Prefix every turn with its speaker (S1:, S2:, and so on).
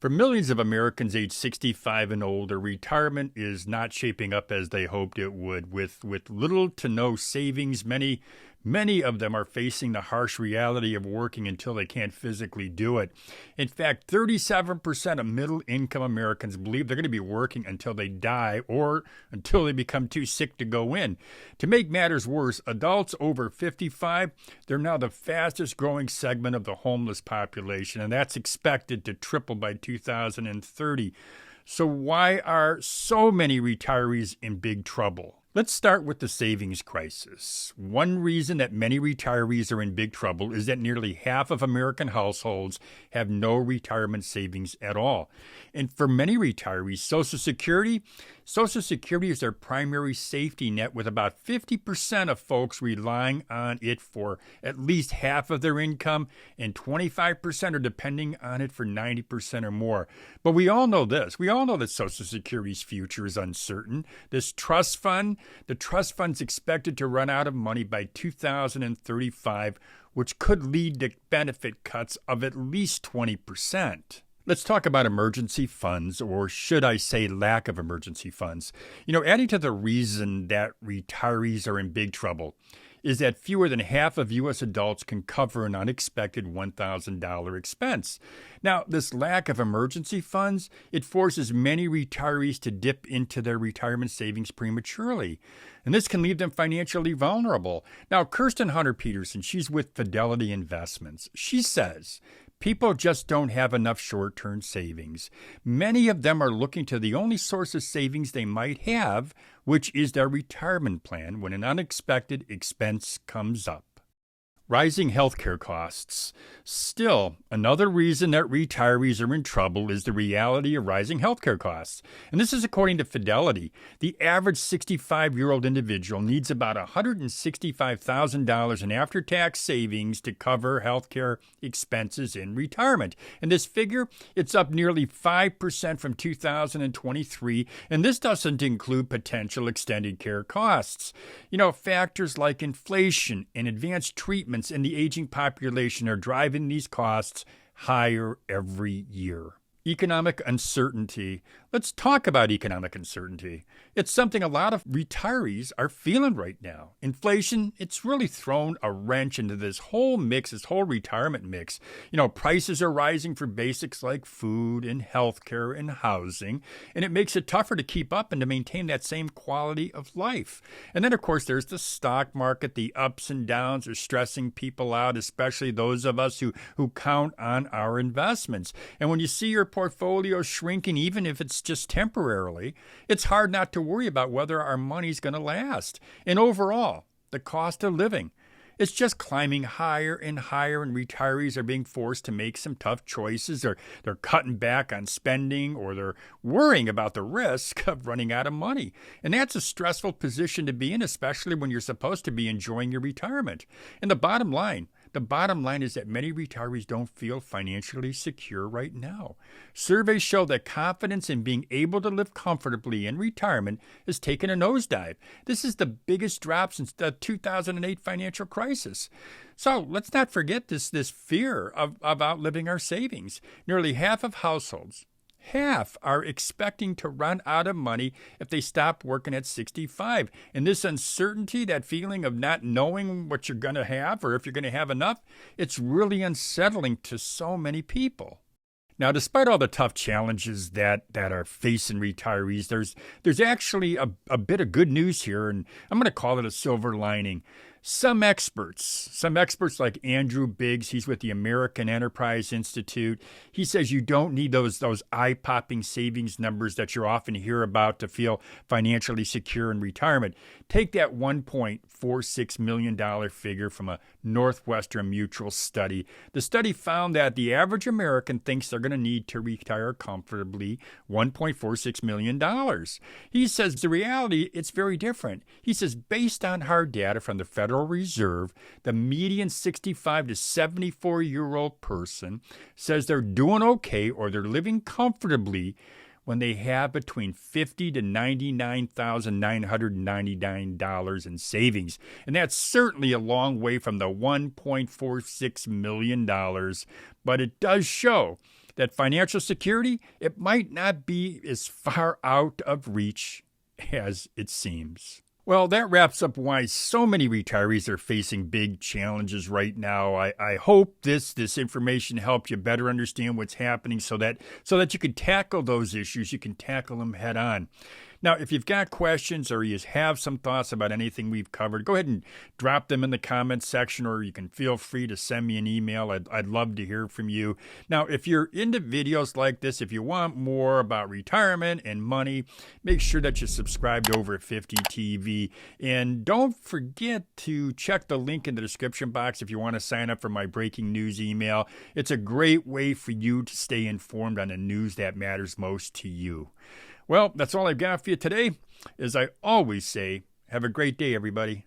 S1: For millions of Americans aged 65 and older, retirement is not shaping up as they hoped it would. With little to no savings, many of them are facing the harsh reality of working until they can't physically do it. In fact, 37% of middle-income Americans believe they're going to be working until they die or until they become too sick to go in. To make matters worse, adults over 55, they're now the fastest growing segment of the homeless population, and that's expected to triple by 2030. So why are so many retirees in big trouble? Let's start with the savings crisis. One reason that many retirees are in big trouble is that nearly half of American households have no retirement savings at all. And for many retirees, Social Security is their primary safety net, with about 50% of folks relying on it for at least half of their income, and 25% are depending on it for 90% or more. But we all know this. We all know that Social Security's future is uncertain. The trust fund's expected to run out of money by 2035, which could lead to benefit cuts of at least 20%. Let's talk about emergency funds, or should I say lack of emergency funds. Adding to the reason that retirees are in big trouble is that fewer than half of U.S. adults can cover an unexpected $1,000 expense. Now, this lack of emergency funds, it forces many retirees to dip into their retirement savings prematurely, and this can leave them financially vulnerable. Now, Kirsten Hunter-Peterson, she's with Fidelity Investments. She says, people just don't have enough short-term savings. Many of them are looking to the only source of savings they might have, which is their retirement plan when an unexpected expense comes up. Rising healthcare costs. Still, another reason that retirees are in trouble is the reality of rising healthcare costs. And this is according to Fidelity. The average 65-year-old individual needs about $165,000 in after-tax savings to cover healthcare expenses in retirement. And this figure, it's up nearly 5% from 2023, and this doesn't include potential extended care costs. Factors like inflation and advanced treatment in the aging population are driving these costs higher every year. Economic uncertainty. Let's talk about economic uncertainty. It's something a lot of retirees are feeling right now. Inflation, it's really thrown a wrench into this whole mix, this whole retirement mix. Prices are rising for basics like food and healthcare and housing, and it makes it tougher to keep up and to maintain that same quality of life. And then, of course, there's the stock market. The ups and downs are stressing people out, especially those of us who count on our investments. And when you see your portfolio shrinking, even if it's just temporarily, it's hard not to worry about whether our money's going to last. And overall, the cost of living, it's just climbing higher and higher, and retirees are being forced to make some tough choices. They're cutting back on spending, or they're worrying about the risk of running out of money. And that's a stressful position to be in, especially when you're supposed to be enjoying your retirement. And the bottom line is that many retirees don't feel financially secure right now. Surveys show that confidence in being able to live comfortably in retirement has taken a nosedive. This is the biggest drop since the 2008 financial crisis. So let's not forget this fear of outliving our savings. Nearly half of households, are expecting to run out of money if they stop working at 65. And this uncertainty, that feeling of not knowing what you're going to have or if you're going to have enough, it's really unsettling to so many people. Now, despite all the tough challenges that are facing retirees, there's actually a bit of good news here, and I'm going to call it a silver lining. Some experts like Andrew Biggs, he's with the American Enterprise Institute. He says you don't need those eye-popping savings numbers that you often hear about to feel financially secure in retirement. Take that $1.46 million figure from a Northwestern Mutual study. The study found that the average American thinks they're going to need to retire comfortably $1.46 million. He says the reality, it's very different. He says based on hard data from the Federal Reserve, the median 65 to 74-year-old person says they're doing okay or they're living comfortably when they have between $50,000 to $99,999 in savings. And that's certainly a long way from the $1.46 million, but it does show that financial security, it might not be as far out of reach as it seems. Well, that wraps up why so many retirees are facing big challenges right now. I hope this information helped you better understand what's happening so that you can tackle those issues. You can tackle them head on. Now, if you've got questions or you have some thoughts about anything we've covered, go ahead and drop them in the comments section, or you can feel free to send me an email. I'd love to hear from you. Now, if you're into videos like this, if you want more about retirement and money, make sure that you subscribe to Over 50 TV. And don't forget to check the link in the description box if you want to sign up for my breaking news email. It's a great way for you to stay informed on the news that matters most to you. Well, that's all I've got for you today. As I always say, have a great day, everybody.